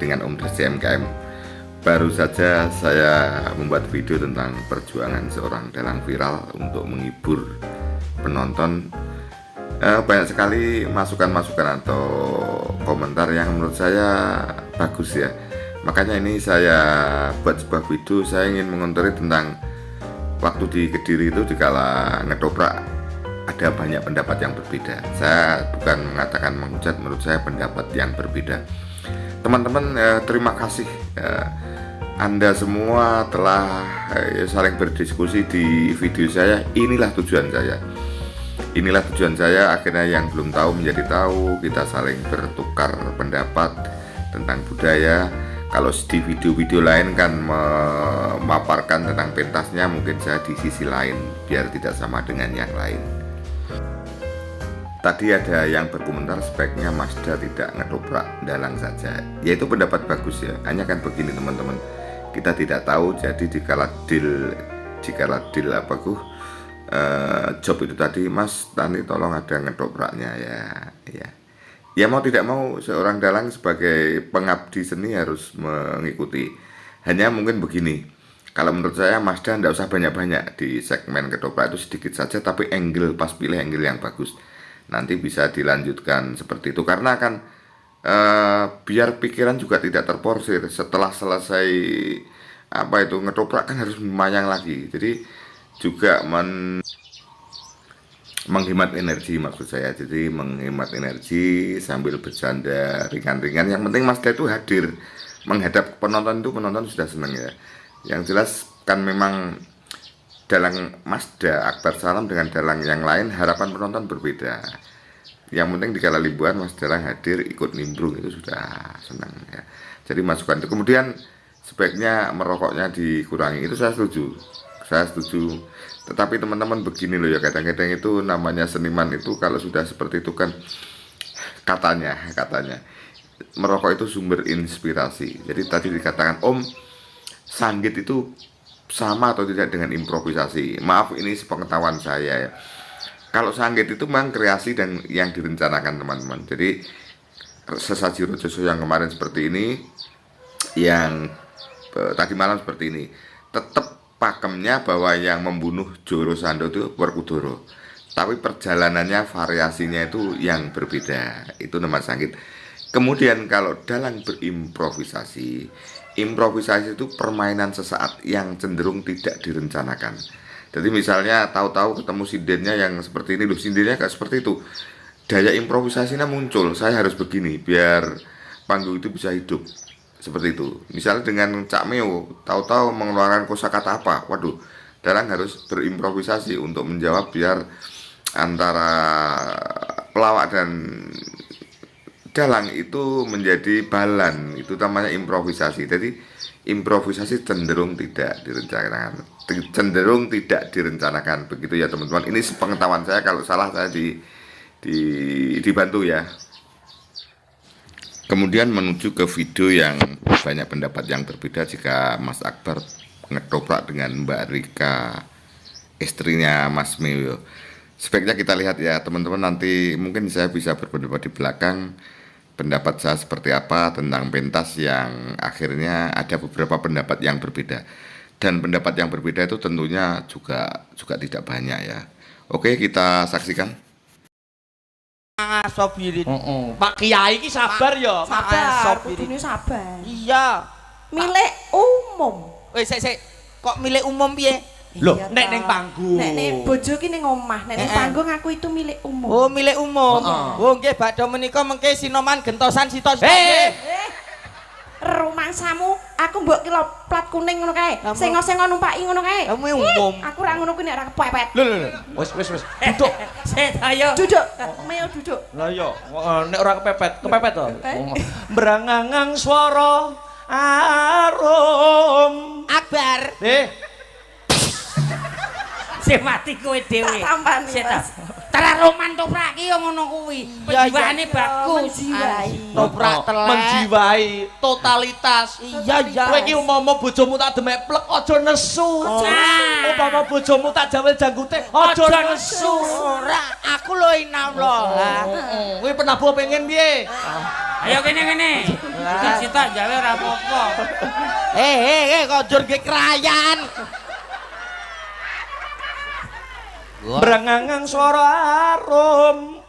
dengan Om Desi MKM. Baru saja saya membuat video tentang perjuangan seorang dalang viral untuk menghibur penonton. Banyak sekali masukan-masukan atau komentar yang menurut saya bagus ya. Makanya ini saya buat sebuah video. Saya ingin mengontari tentang waktu di Kediri itu dikala ngedobrak ada banyak pendapat yang berbeda. Saya bukan mengatakan menghujat, menurut saya pendapat yang berbeda. Teman-teman, terima kasih Anda semua telah saling berdiskusi di video saya. Inilah tujuan saya. Inilah tujuan saya, akhirnya yang belum tahu menjadi tahu, kita saling bertukar pendapat tentang budaya. Kalau di video-video lain kan memaparkan tentang pentasnya, mungkin saya di sisi lain biar tidak sama dengan yang lain. Tadi ada yang berkomentar sebaiknya Mazda tidak ngedobrak dalang saja. Ya itu pendapat bagus ya. Hanya kan begini teman-teman, kita tidak tahu. Jadi dikala deal job itu tadi, Mas Tani tolong ada ngedobraknya ya mau tidak mau seorang dalang sebagai pengabdi seni harus mengikuti. Hanya mungkin begini, kalau menurut saya Mazda tidak usah banyak-banyak di segmen kedobrak itu, sedikit saja tapi pas pilih angle yang bagus. Nanti bisa dilanjutkan seperti itu, karena kan biar pikiran juga tidak terporsir. Setelah selesai ngedobrak kan harus memayang lagi, jadi juga menghemat energi maksud saya. Jadi menghemat energi sambil bercanda ringan-ringan. Yang penting Mazda itu hadir menghadap penonton, itu penonton sudah senang ya. Yang jelas kan memang dalang Mazda Akbar Salam dengan dalang yang lain harapan penonton berbeda. Yang penting dikala liburan Mas Dalang hadir ikut nimbrung itu sudah senang ya. Jadi masukan itu. Kemudian sebaiknya merokoknya dikurangi, itu saya setuju. Tetapi teman-teman begini loh ya, kadang-kadang itu namanya seniman itu kalau sudah seperti itu kan katanya merokok itu sumber inspirasi. Jadi tadi dikatakan Om, sanggit itu sama atau tidak dengan improvisasi? Maaf, ini sepengetahuan saya ya. Kalau sanggit itu memang kreasi dan yang direncanakan teman-teman. Jadi sesaji rojoso yang kemarin seperti ini, yang tadi malam seperti ini, tetap pakemnya bahwa yang membunuh Joro Sando itu Werkudara, tapi perjalanannya variasinya itu yang berbeda. Itu nama sanggit. Kemudian kalau dalang berimprovisasi, improvisasi itu permainan sesaat yang cenderung tidak direncanakan. Jadi misalnya tahu-tahu ketemu sindennya yang seperti ini, loh sindennya gak seperti itu, daya improvisasinya muncul, saya harus begini biar panggung itu bisa hidup, seperti itu. Misalnya dengan Cak Meo, tahu-tahu mengeluarkan kosakata apa, waduh, dalang harus berimprovisasi untuk menjawab biar antara pelawak dan dalang itu menjadi balan. Itu namanya improvisasi. Jadi improvisasi cenderung tidak direncanakan, begitu ya teman-teman. Ini sepengetahuan saya, kalau salah saya dibantu ya. Kemudian menuju ke video yang banyak pendapat yang berbeda. Jika Mas Akbar ngedobrak dengan Mbak Rika, istrinya Mas Meo, sebaiknya kita lihat ya teman-teman. Nanti mungkin saya bisa berpendapat di belakang pendapat saya seperti apa tentang pentas yang akhirnya ada beberapa pendapat yang berbeda. Dan pendapat yang berbeda itu tentunya juga tidak banyak ya. Oke, kita saksikan. Sobirin. Pak Kiai ki sabar ya. Sabar, kudune sabar. Iya. Milik umum. Sik. Kok milik umum piye? Loh, nek ning panggung. Nek bojo ki ning omah, nek ning panggung aku itu milik umum. Oh, milik umum. Oh, nggih badhe menika mengke sinoman gentosan sitos. Rumangsamu aku mbok ki plat kuning ngono kae. Sengo-sengo numpaki ngono kae. Kamu umum. Aku ra ngono kuwi nek ra kepepet. Lho. Wis. Duduk. Ayo. Duduk. Meo duduk. Lah iya, nek ora kepepet to. Brangangang swara arum Akbar. Sing mati kowe dhewe. Tampan Teraroman toprak ki yo ngono kuwi. Penjiwaane bagus. Toprak telek. Menjiwai totalitas. Iya. Kowe iki umpama bojomu tak demek plek aja nesu. Umpama bojomu tak jawel janggute aja nesu. Ora, aku lho inallah. Kowe penabuh pengen piye? Ayo kene. Cita-cita gawe ora apa-apa. Kok njur ge krayan. Brengangang swara arum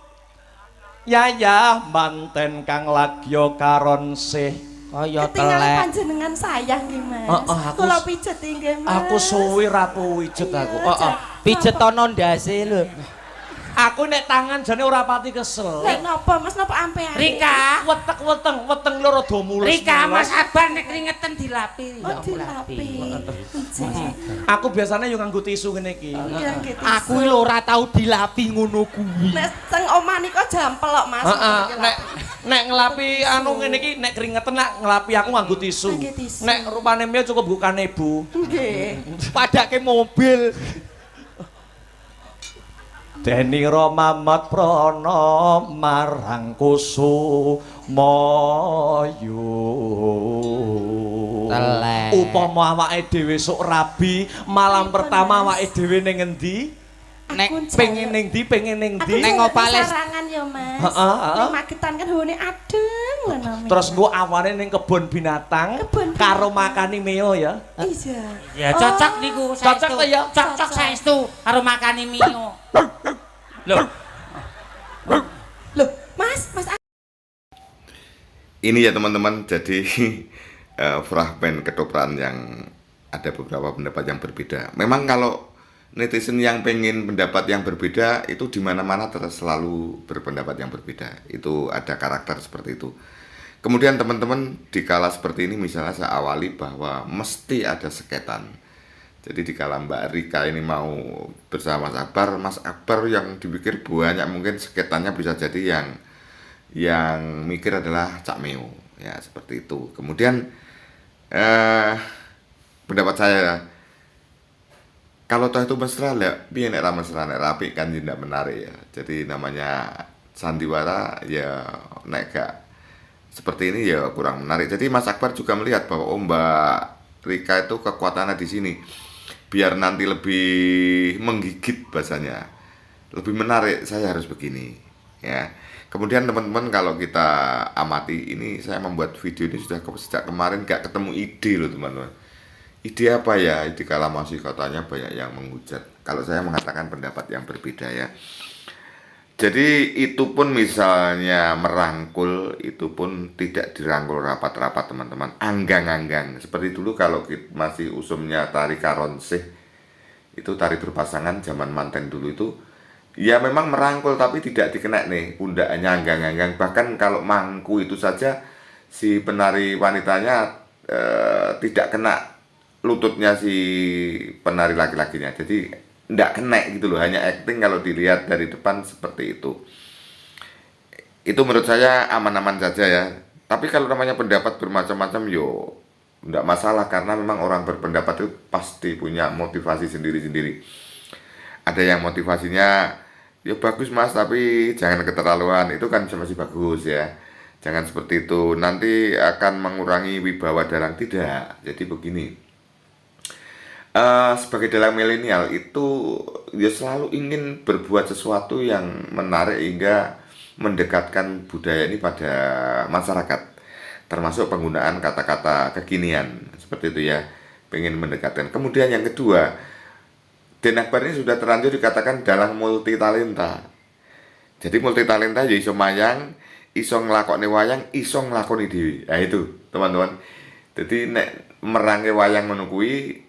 yayah manten kang lagya karon sih Kaya Ketinggalan telek. panjenengan sayang nggih Mas. Aku- Kula pijet nggih Mas. aku suwi rapu wijet aku Pijet ana ndase lho. aku nek tangan jane ora pati kesel Lah napa Mas napa ampean? Rika, weteng loro do mulus Rika Mas Aban nek keringetan dilapi. Oh dilapi. aku biasanya yo nganggo tisu ngene iki Iya nggih. Aku lho ora tau dilapi ngono kuwi. Nek teng omah nika jampelok Mas. Heeh, nek ngelapi anu ngene iki nek keringetan nek ngelapi aku nganggo tisu. Nganggo tisu. Nek rupane mio cukup bukan ibu. Nggih. Padake mobil. Deni Ramamat Prana marang Kusumayu. Telek. Upama awake dhewe sok rabi, malam pertama awake dhewe ning endi? Nek Pengen ning ndi? Pengen ning ndi? Neng opales. sarangan ya Mas. Heeh, heeh. Ning Magetan kan hawane adem ngono. Terus nggo awane ning kebon binatang Kebon karo binatang. makani meo ya. Iya. Ya cocok niku saestu. Cocok to ya? Cocok saestu karo makani mio. Loh, Loh, Mas Ini ya teman-teman, jadi fragmen ketoprak yang ada beberapa pendapat yang berbeda. Memang kalau netizen yang pengen pendapat yang berbeda itu di mana-mana selalu berpendapat yang berbeda. Itu ada karakter seperti itu. Kemudian teman-teman dikala seperti ini misalnya saya awali bahwa mesti ada seketan. Jadi dikala Mbak Rika ini mau bersama Mas Akbar yang dipikir banyak mungkin seketannya bisa jadi yang mikir adalah Cak Meo ya seperti itu. Kemudian pendapat saya kalau toh itu mesra lah, piye nek ra mesra nek rapi kan tidak menarik ya. Jadi namanya sandiwara ya nek gak seperti ini ya kurang menarik. Jadi Mas Akbar juga melihat bahwa Mbak Rika itu kekuatannya di sini. Biar nanti lebih menggigit bahasanya, lebih menarik, saya harus begini ya. Kemudian teman-teman kalau kita amati ini, saya membuat video ini sudah sejak kemarin gak ketemu ide loh teman-teman. Ide apa ya? Ide kala masih katanya banyak yang menghujat. Kalau saya mengatakan pendapat yang berbeda ya. Jadi itu pun misalnya merangkul, itu pun tidak dirangkul rapat-rapat teman-teman, anggang-anggang. Seperti dulu kalau masih usumnya tari karonsih, itu tari berpasangan zaman manten dulu itu, ya memang merangkul tapi tidak dikenek nih, pundaknya anggang-anggang. Bahkan kalau mangku itu saja si penari wanitanya tidak kena lututnya si penari laki-lakinya. Jadi nggak kena gitu loh, hanya acting kalau dilihat dari depan seperti itu. Itu menurut saya aman-aman saja ya. Tapi kalau namanya pendapat bermacam-macam yo nggak masalah, karena memang orang berpendapat itu pasti punya motivasi sendiri-sendiri. Ada yang motivasinya ya bagus mas, tapi jangan keterlaluan, itu kan masih bagus ya. Jangan seperti itu, nanti akan mengurangi wibawa dalang. Tidak. Jadi begini, sebagai dalang milenial itu ya selalu ingin berbuat sesuatu yang menarik hingga mendekatkan budaya ini pada masyarakat, termasuk penggunaan kata-kata kekinian seperti itu ya, pengen mendekatkan. Kemudian yang kedua, Den Akbar ini sudah terlanjur dikatakan dalang multi talenta. Jadi multi talenta ya iso mayang, iso nglakoni wayang, iso nglakoni dhewe. Nah itu teman-teman. Jadi nek merange wayang ngono kuwi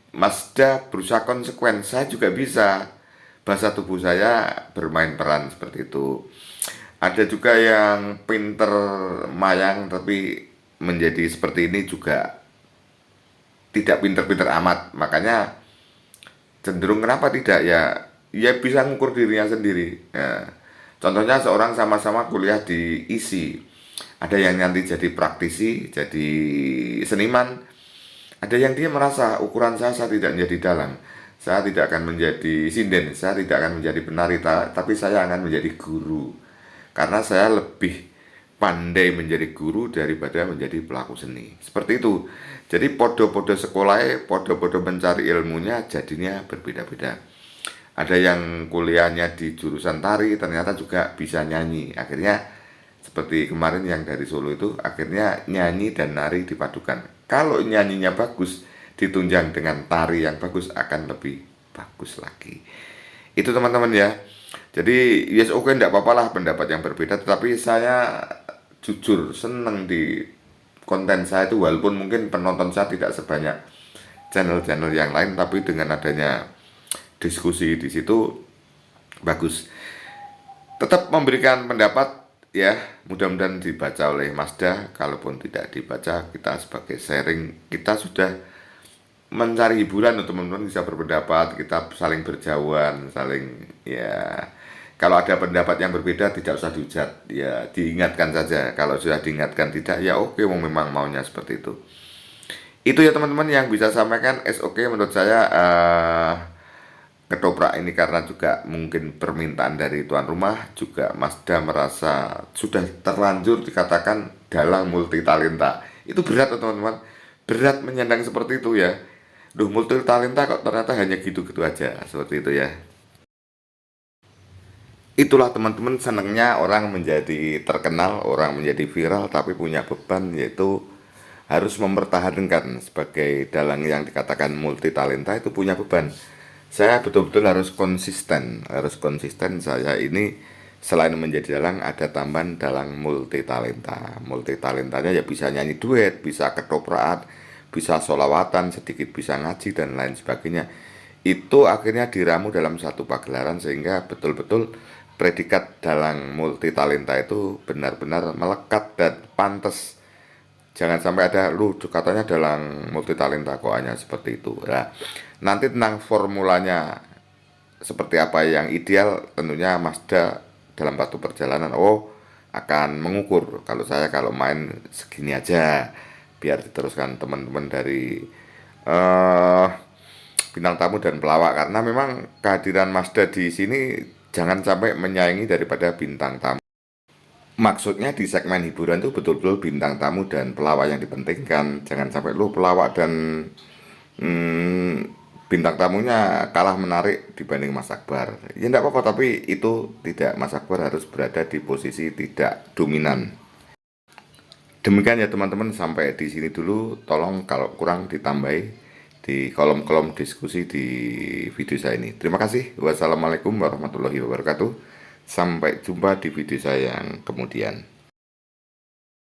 Mazda berusaha konsekuen, saya juga bisa. Bahasa tubuh saya bermain peran seperti itu. Ada juga yang pinter mayang tapi menjadi seperti ini juga tidak pinter-pinter amat. Makanya cenderung kenapa tidak ya bisa ngukur dirinya sendiri ya. Contohnya seorang sama-sama kuliah di ISI, ada yang nanti jadi praktisi, jadi seniman. Ada yang dia merasa ukuran saya tidak menjadi dalang, saya tidak akan menjadi sinden, saya tidak akan menjadi penari, tapi saya akan menjadi guru. Karena saya lebih pandai menjadi guru daripada menjadi pelaku seni. Seperti itu. Jadi podo-podo sekolahnya, podo-podo mencari ilmunya jadinya berbeda-beda. Ada yang kuliahnya di jurusan tari, ternyata juga bisa nyanyi. Akhirnya seperti seperti kemarin yang dari Solo itu akhirnya nyanyi dan nari dipadukan. Kalau nyanyinya bagus ditunjang dengan tari yang bagus akan lebih bagus lagi. Itu teman-teman ya. Jadi yes oke enggak apa-apa lah pendapat yang berbeda, tetapi saya jujur seneng di konten saya itu walaupun mungkin penonton saya tidak sebanyak channel-channel yang lain, tapi dengan adanya diskusi di situ bagus. Tetap memberikan pendapat ya, mudah-mudahan dibaca oleh Mazda. Kalaupun tidak dibaca, kita sebagai sharing, kita sudah mencari hiburan untuk teman-teman bisa berpendapat, kita saling berjauhan, saling ya. Kalau ada pendapat yang berbeda tidak usah dihujat, ya diingatkan saja. Kalau sudah diingatkan tidak, ya oke, memang maunya seperti itu. Itu ya teman-teman yang bisa sampaikan. SOK menurut saya ketoprak ini karena juga mungkin permintaan dari tuan rumah, juga Mazda merasa sudah terlanjur dikatakan dalang multi talenta. Itu berat teman-teman, berat menyandang seperti itu ya. Duh, multi talenta kok ternyata hanya gitu-gitu aja, seperti itu ya. Itulah teman-teman senangnya orang menjadi terkenal, orang menjadi viral, tapi punya beban yaitu harus mempertahankan sebagai dalang yang dikatakan multi talenta itu punya beban. Saya betul-betul harus konsisten. Saya ini selain menjadi dalang ada tambahan dalang multi talenta. Multi talentanya ya bisa nyanyi duet, bisa ketoprak, bisa solawatan, sedikit bisa ngaji dan lain sebagainya. Itu akhirnya diramu dalam satu pagelaran sehingga betul-betul predikat dalang multi talenta itu benar-benar melekat dan pantas. Jangan sampai ada lu katanya dalang multi talenta kok hanya seperti itu. Nah, nanti tentang formulanya seperti apa yang ideal tentunya Mazda dalam satu perjalanan akan mengukur. Kalau saya kalau main segini aja biar diteruskan teman-teman dari bintang tamu dan pelawak, karena memang kehadiran Mazda di sini jangan sampai menyaingi daripada bintang tamu. Maksudnya di segmen hiburan itu betul-betul bintang tamu dan pelawak yang dipentingkan. Jangan sampai lu pelawak dan bintang tamunya kalah menarik dibanding Mas Akbar. Ya enggak apa-apa, tapi itu tidak, Mas Akbar harus berada di posisi tidak dominan. Demikian ya teman-teman, sampai di sini dulu. Tolong kalau kurang ditambahi di kolom-kolom diskusi di video saya ini. Terima kasih. Wassalamualaikum warahmatullahi wabarakatuh. Sampai jumpa di video saya yang kemudian.